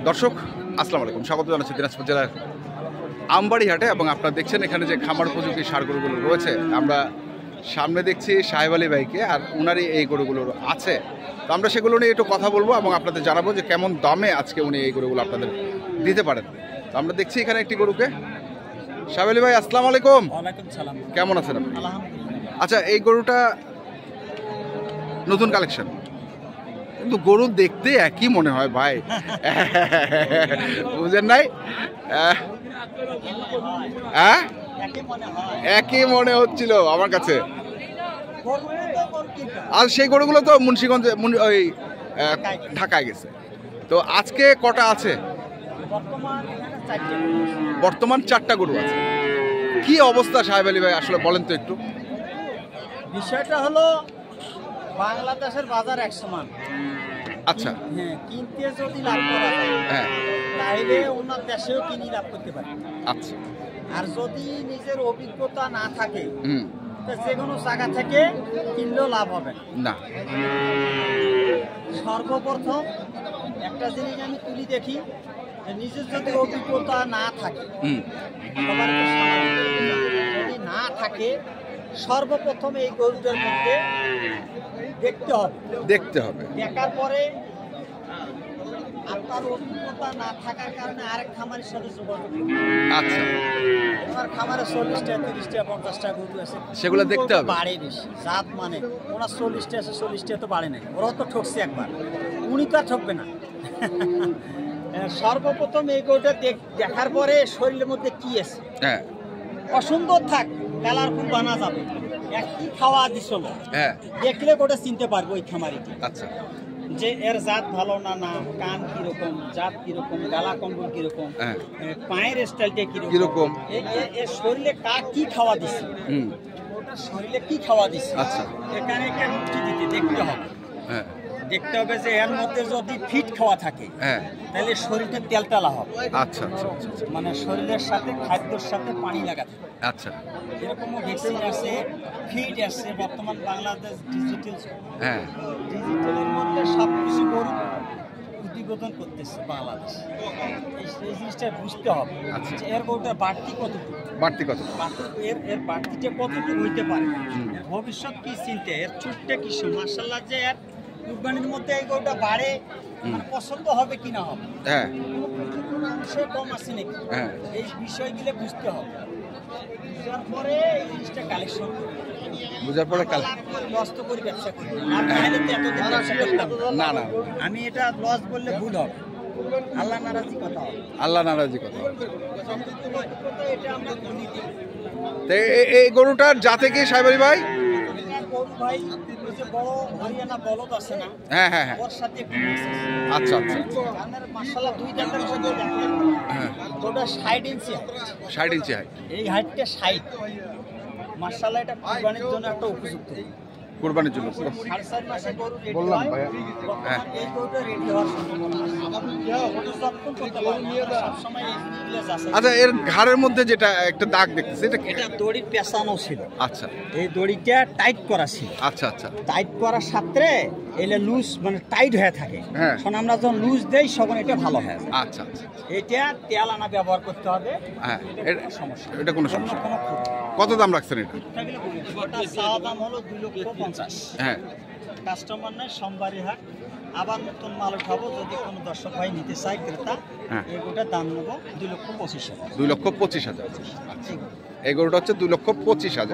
দর্শক আসসালামু আলাইকুম, স্বাগত জানাচ্ছি দিনাজপুর জেলার আমবাড়ি হাটে। এবং আপনারা দেখছেন এখানে যে খামার উপযোগী ষাঁড় গরুগুলো রয়েছে, আমরা সামনে দেখছি সাহেব আলী ভাইকে, আর উনারই এই গরুগুলো আছে। তো আমরা সেগুলো নিয়ে একটু কথা বলবো এবং আপনাদের জানাবো যে কেমন দামে আজকে উনি এই গরুগুলো আপনাদের দিতে পারেন। তো আমরা দেখছি এখানে একটি গরুকে। সাহেব আলী ভাই আসসালামু আলাইকুম। ওয়ালাইকুম সালাম। কেমন আছেন আপনি? আলহামদুলিল্লাহ। আচ্ছা, এই গরুটা নতুন কালেকশন, কিন্তু গরু দেখতে একই মনে হয় ভাই, বুঝেন নাই? হ্যাঁ, একই মনে হচ্ছিল আমার কাছে। আর সেই গরুগুলো তো মুন্সিগঞ্জে ওই ঢাকায় গেছে। তো আজকে কটা আছে? বর্তমান 4টা গরু আছে। কি অবস্থা সাহেব আলী ভাই, আসলে বলেন তো একটু। বিষয়টা হলো বাংলাদেশের বাজার 100 মান। আচ্ছা, হ্যাঁ, কিনতে যদি লাভ করা যায়, হ্যাঁ, তাইলে অন্য দেশেও কিনে লাভ করতে পারে। আচ্ছা। আর যদি নিজের অভিজ্ঞতা না থাকে, হুম, যে কোনো জায়গা থেকে কিনলেও লাভ হবে না। সর্বপ্রথম একটা জিনিস আমি তুলি দেখি, যে নিজের যদি অভিজ্ঞতা না থাকে, সবার তো স্বাভাবিক, যদি না থাকে সর্বপ্রথম এই গরুটার মধ্যে দেখতে হবে। দেখার পরে আপনার অভিজ্ঞতা না থাকার কারণে আরেক খামারের সাথে যোগাযোগ। আচ্ছা, আমার খামারে 40টা 30টা 50টা গরু আছে, সেগুলো দেখতে হবে। বাড়ে বেশি জাত, মানে ওনার 40টা আছে, 40টা তো বাড়ে নাই। ওরাও তো ঠকছে একবার, উনি তো আর ঠকবে না। সর্বপ্রথম এই গরুটা দেখার পরে শরীরের মধ্যে কি আছে, হ্যাঁ, অসুন্দর থাক, কালারফুল বানা যাবে, একই খাওয়া দিছিল, হ্যাঁ, দেখলে গোটা চিনতে পারবো ওই খামারিকে। আচ্ছা, যে এর জাত ভালো না, না কান কিরকম, জাত কিরকম, গালা কম্বল কিরকম, হ্যাঁ, পায়ের স্টাইলটা কিরকম, এর শরীরে কি খাওয়া দিচ্ছে, ওটার শরীরে কি খাওয়া দিচ্ছে। আচ্ছা, এখানে একটা রুচি দিতে দেখতে হবে। হ্যাঁ, দেখতে হবে যে এর মধ্যে যদি ফিট খাওয়া থাকে, হ্যাঁ, তাহলে শরীরটা তেলতেলা হবে। আচ্ছা, আচ্ছা, আচ্ছা, মানে শরীরের সাথে খাদ্যের সাথে পানি লাগাতে হবে। আচ্ছা, এরকমও ভ্যাকসিন আছে, ফিড আছে। বর্তমান বাংলাদেশ ডিজিটাল, হ্যাঁ, ডিজিটালের মধ্যে সব কিছু গরু উদ্বোধন করতেছে বাংলাদেশ। এই জিনিসটা বুঝতে হবে। আচ্ছা, এর গরুটার বাড়তি কতটুকু, এর বাড়তিটা কতটুকু হইতে পারে, ভবিষ্যৎ কি চিন্তা, এর চুটটা কি, মার্শাল্লাহ যে এর কুরবানির মধ্যে এই গরুটা বাড়ে, মানে পছন্দ হবে কিনা হবে, হ্যাঁ, কোনো বিষয় কম আছে নাকি, হ্যাঁ, এই বিষয়গুলো বুঝতে হবে। বুঝার পরে এই জিনিসটা কালেকশন বুঝার পরে লস তো করে ব্যবসা করি না, তাহলে তো এতদিন ব্যবসা করতাম না। না, আমি এটা লস বললে ভুল হবে, আল্লাহ নারাজি কথা হবে। আল্লাহ নারাজি কথা। এটা আমরা বলি। তো এই গরুটার জাতে কি সাহেব আলী ভাই? গরু ভাই, ওই যে বড় হরিয়ানা বলদ আছে না, হ্যাঁ, হ্যাঁ, হ্যাঁ, ওর সাথে একটু mix আছে। আচ্ছা, আচ্ছা, কানের মাশাআল্লাহ দুই দাঁতের মধ্যে দেখেন, হ্যাঁ, ওটা 60 ইঞ্চি, 60 ইঞ্চি হাইট। এই হাইটটা 60। মাশাআল্লাহ এটা কুরবানির জন্য একটা উপযুক্ত। কুরবানির জন্য 4.5 মাসে গরু রেডি বললাম হয়। ভাইয়া। হ্যাঁ, এই গরুটা রেডি হওয়ার সম্ভাবনা আছে। যত্ন করতে পারবো, সবসময় এই জিনিসগুলো যাচাই। আচ্ছা, এর ঘাড়ের মধ্যে যেটা একটা দাগ দেখতেছি, এটা কি? এটা দড়ির পেছানো ছিল। আচ্ছা, এই দড়িটা টাইট করা ছিল। আচ্ছা, আচ্ছা, টাইট করার সাথে এলে লুজ, মানে টাইট হয়ে থাকে। হ্যাঁ, এখন আমরা যখন লুজ দেই তখন এটা ভালো হয়। আচ্ছা, আচ্ছা, এটা তেল আনা ব্যবহার করতে হবে। হ্যাঁ, সমস্যা, এটা কোনো সমস্যা। কোনো ক্ষতি। কত দাম রাখছেন এটা? ওটা চাওয়া দাম হলো 2,50,000। হ্যাঁ, কাস্টমার নেই, সোমবারই হাট। আবার নতুন মাল উঠাবো, যদি কোনো দর্শক ভাই নিতে চায়, ক্রেতা, হ্যাঁ, এগুলোটার দাম নেবো 2,25,000। 2,25,000। এই গরুটা হচ্ছে 2,25,000,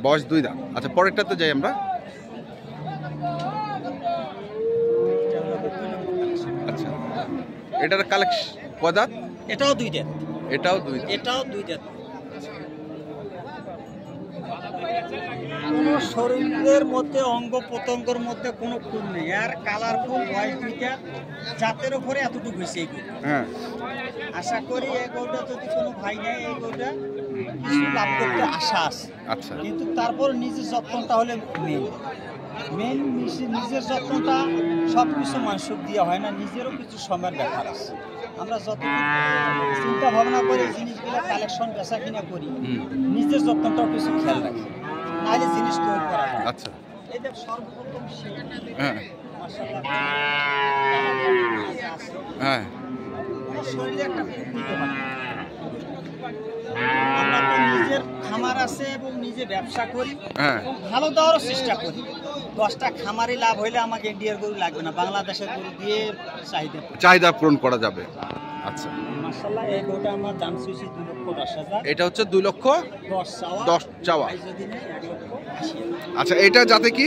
বয়স 2 দাঁত। আচ্ছা, পরেরটাতে যাই আমরা। আচ্ছা, এটার কালেকশন কয় দাঁত? এটাও 2 দাঁত। এটাও 2 দাঁত। এটাও 2 দাঁত। কোনো শরীরের মধ্যে অঙ্গ প্রত্যঙ্গের মধ্যে কোনো খুন নেই। আর কালারফুল বয়স 2 দাঁত, জাতের উপরে এতটুকু হয়েছে এই গরু। হ্যাঁ, আশা করি এই গরুটা যদি কোনো ভাই নেয়, এই গরুটা কিছু লাভ করতে আশা আছে। আচ্ছা, কিন্তু তারপর নিজের যত্নটা হলে মেন নিজের যত্নটা সব কিছু মানুষের দিয়ে হয় না, নিজেরও কিছু সময়ের ব্যাপার আছে। আমরা যত চিন্তা ভাবনা করে এই জিনিসগুলো কালেকশন বেচা কিনা করি, নিজের যত্নটাও কিছু খেয়াল রাখি, নাহলে জিনিস তৈরি করা যায়। আচ্ছা, এই দেখ সর্বপ্রথম হ্যাঁ, মাশাআল্লাহ আছে। হ্যাঁ শরীরে একটা দিতে পারে। আমরা তো নিজের খামার আছে এবং নিজে ব্যবসা করি হ্যাঁ এবং ভালো দেওয়ারও চেষ্টা করি। 10টা খামারি লাভ হইলে আমাকে ইন্ডিয়ার গরু লাগবে না, বাংলাদেশের গরু দিয়ে চাহিদা পূরণ করা যাবে। আচ্ছা মাশাআল্লাহ এই গরুটা আমার দাম চাইছি 2,10,000। এটা হচ্ছে 2,10,000 10 চাওয়া। যদি নেই 1,80,000। আচ্ছা এটা যাতে কি?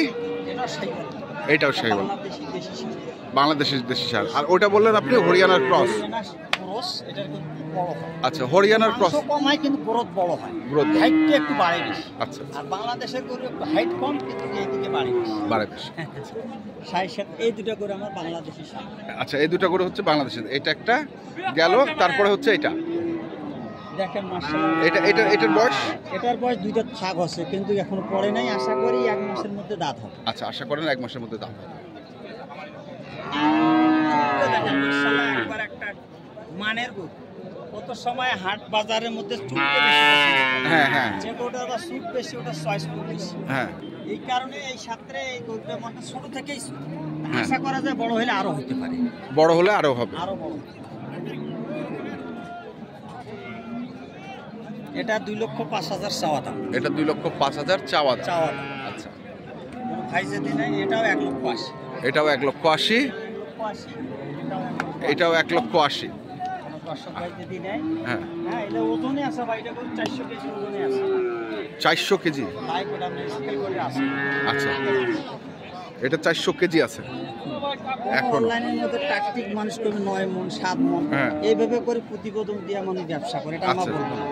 এটা শাহিওয়াল। এটাও শাহিওয়াল, বাংলাদেশি দেশি শাহিওয়াল। বাংলাদেশের দেশি ষাঁড়। আর ওটা বললেন আপনি হরিয়ানার ক্রস। ক্রস এটার কিন্তু বড় হয়। আচ্ছা হরিয়ানার ক্রস, মাংস কম হয় কিন্তু গ্রোথ বড় হয়, Growth বড়। হাইটটা একটু বাড়ে বেশি। আচ্ছা আর বাংলাদেশের গরু একটু হাইট কম কিন্তু এইদিকে বাড়ে বেশি। বাড়ে বেশি। সাই সাত এই দুটো গরু আমার বাংলাদেশি সাই। আচ্ছা এই দুটো করে হচ্ছে বাংলাদেশের, এটা একটা গেল, তারপরে হচ্ছে এটা। দেখেন মাশাআল্লাহ এটা এটা এটার বয়স? এটার বয়স 2টা ছাগ আছে কিন্তু এখনো পড়ে নাই, আশা করি 1 মাসের মধ্যে দাঁত হবে। আচ্ছা আশা করেন 1 মাসের মধ্যে দাম হবে। দেখেন মাশাআল্লাহ একবার একটা মানের গরু। কত সময় হাট বাজারের মধ্যে চুটতে বেশি পছন্দ। হ্যাঁ হ্যাঁ যে গরুটার বা সুট বেশি ওটা চয়েস বেশি। হ্যাঁ এই কারণে এই সাথে এই গরুটা মানে ছোট থেকেই হ্যাঁ। আশা করা যায় বড় হলে আরো হতে পারে, বড় হলে আরো হবে। আরো বড়। এটা 2,05,000 চাওয়া দাম। এটা 2,05,000 চাওয়া দাম। চাওয়া দাম। আচ্ছা কোনো ভাই যদি নেই এটাও 1,80,000। এটাও 1,80,000, 1,80,000 এটাও 1,80,000। কোনো দর্শক ভাই যদি নেয়, হ্যাঁ হ্যাঁ এটা ওজনে আছে ভাই, এটা করে 400 কেজি ওজনে আছে। 400 কেজি। লাইক ওটা আমরা স্কেল করে আছে। আচ্ছা এটা 400 কেজি আছে এখন। অনলাইনের মধ্যে টাকটিক মানুষ করবে 9 মণ 7 মণ হ্যাঁ। এইভাবে করে প্রতিবেদন দিয়ে মানুষ ব্যবসা করে, এটা আমরা আচ্ছা। বলবো না।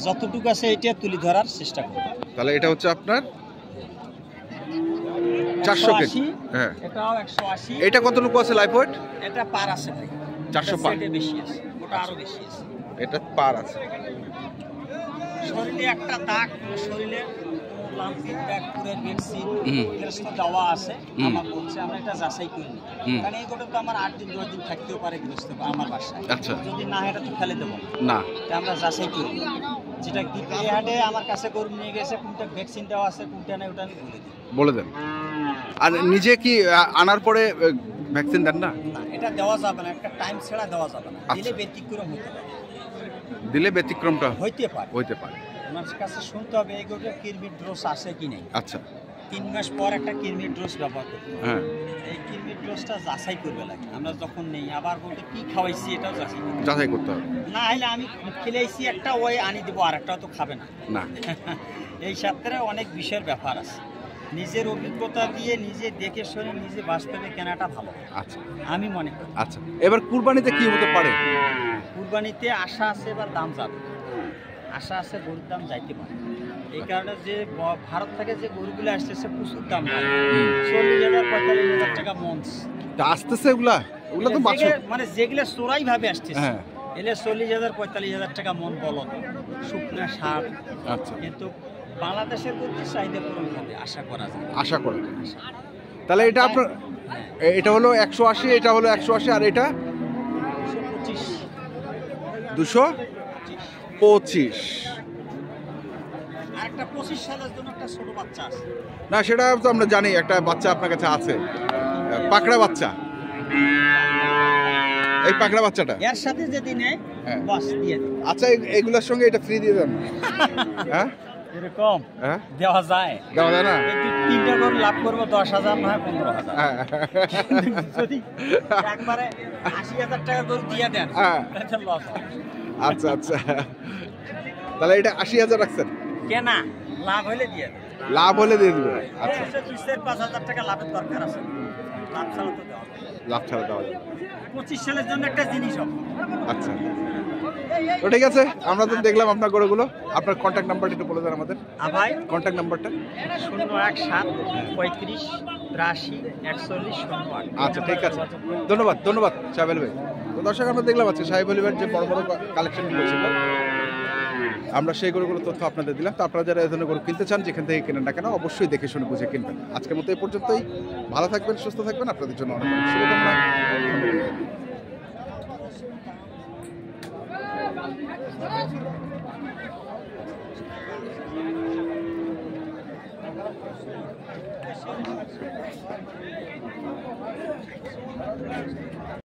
যতটুকু আছে এটা তুলে ধরার চেষ্টা করব। তাহলে এটা হচ্ছে আপনার 400 কেজি। 180, হ্যাঁ এটাও 180। এটা কতটুকু আছে লাইফ ওয়েট? এটা পার আছে ভাই, 400 পার। এটা বেশি আছে, ওটা আরো বেশি আছে। এটা পার আছে। শরীরে একটা দাগ, শরীরে লাম্পিং দাগ, পুরের ভ্যাকসিন হুম। গ্রস্ত দেওয়া আছে। হুম। আমার বলছে আমরা এটা যাচাই করি না, হুম। কারণ এই গোটা তো আমার 8 দিন 10 দিন থাকতেও পারে গ্রস্ত আমার বাসায়। আচ্ছা। যদি না এটা তো ফেলে দেবো না তা আমরা যাচাই করি না। যেটা দ্বিতীয় হাটে আমার কাছে গরু নিয়ে গেছে, কোনটা ভ্যাকসিন দেওয়া আছে কোনটা নেই ওটা আমি বলে দিই। বলে দেন। আর নিজে কি আনার পরে ভ্যাকসিন দেন না? না এটা দেওয়া যাবে না, একটা টাইম ছাড়া দেওয়া যাবে না, আচ্ছা। দিলে ব্যতিক্রম হতে পারে। দিলে ব্যতিক্রমটা হইতে পারে, হইতে পারে। ওনার কাছে শুনতে হবে এই গরুটার কৃমির ডোজ আছে কি নেই। আচ্ছা 3 মাস পর একটা কৃমির ডোজ ব্যবহার করতে হবে। হ্যাঁ এই কৃমির ডোজটা যাচাই করবে লাগে। আমরা যখন নেই আবার গরুটা কি খাওয়াইছি এটাও যাচাই করতে হবে। যাচাই করতে হবে। না হলে আমি খেলেছি একটা ওই আনি দেবো আর একটাও তো খাবে না। না এই ক্ষেত্রে অনেক বিষয়ের ব্যাপার আছে, নিজের অভিজ্ঞতা দিয়ে নিজে দেখে শুনে নিজে বাস্তবে কেনাটা ভালো আচ্ছা আমি মনে করি। আচ্ছা এবার কুরবানিতে কি হতে পারে? কুরবানিতে আশা আছে, এবার দাম যাবে, আশা আছে গরুর দাম যাইতে পারে। এই কারণে যে ভারত থেকে যে গরুগুলো আসতেছে প্রচুর দাম, 40,000 45,000 টাকা মঞ্চ। তা আসতেছে এগুলা ওগুলা তো বাছুর। মানে যেগুলো চোরাই ভাবে আসতেছে হ্যাঁ এলে 40,000 45,000 টাকা মন বলদ শুকনা সার। আচ্ছা কিন্তু বাংলাদেশের গরুর চাহিদা পূরণ হবে আশা করা যায়। আশা করেন। তাহলে এটা আপনার এটা হলো 180, এটা হলো 180, আর এটা 225। আর একটা 25 সালের জন্য একটা ছোট বাচ্চা আছে। না সেটা তো আমরা জানি, একটা বাচ্চা আপনার কাছে আছে, পাকড়া বাচ্চা। এই পাকড়া বাচ্চাটা এর সাথে যদি নেয় হ্যাঁ। বাস দিয়ে দিই। আচ্ছা এইগুলোর সঙ্গে এটা ফ্রি দিয়ে দেন। হ্যাঁ এরকম হ্যাঁ দেওয়া যায়। দেওয়া যায় না? এই 3টা গরু লাভ করবো 10,000 নয় 15,000। হ্যাঁ যদি একবারে 80,000 টাকা গরু দিয়ে দেন হ্যাঁ। তাহলে লস হয়। আচ্ছা আচ্ছা তাহলে এটা 80,000 রাখছেন, কেনা লাভ হলে দিয়ে দেন। লাভ হলে দিয়ে দিবে। আচ্ছা 2-5,000 টাকা লাভের দরকার আছে, লাভ ছাড়া তো দেওয়া যাবে না। লাভ ছাড়া দেওয়া যাবে। 25 সালের জন্য একটা জিনিস হবে। আচ্ছা তো ঠিক আছে, আমরা তো দেখলাম আপনার গরুগুলো। আপনার কন্ট্যাক্ট নাম্বারটা একটু বলে দেন আমাদের, ভাই কন্ট্যাক্ট নাম্বারটা। 017 35 83 41 08। আচ্ছা ঠিক আছে, ধন্যবাদ ধন্যবাদ সাহেব ভাই। তো দর্শক আমরা দেখলাম আছে সাহেব আলিবার যে বড় বড় কালেকশনগুলো ছিল, আমরা সেই গরুগুলো তথ্য আপনাদের দিলাম। তো আপনারা যারা এই ধরনের গরু কিনতে চান যেখান থেকে কেনেন না কেন অবশ্যই দেখে শুনে বুঝে কিনবেন। আজকের মতো এই পর্যন্তই, ভালো থাকবেন, সুস্থ থাকবেন, আপনাদের জন্য অনেক অনেক শুভকামনা। ধন্যবাদ। ধন্যবাদ।